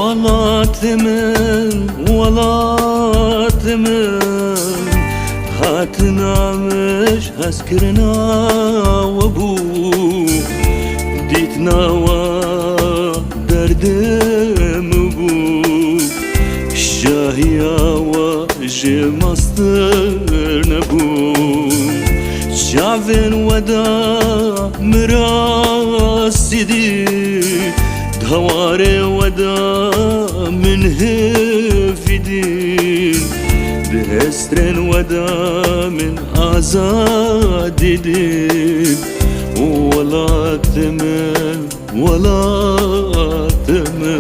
والله تمن هاتنا مش هسكرنا وابو ديتنا ودرد مبو شاهيا وجه مصدر نبو شعفن ودا مراسي دي دواري ودا من هفدين بهسترن ودا من آزاد دين ولا تمن ولا تمن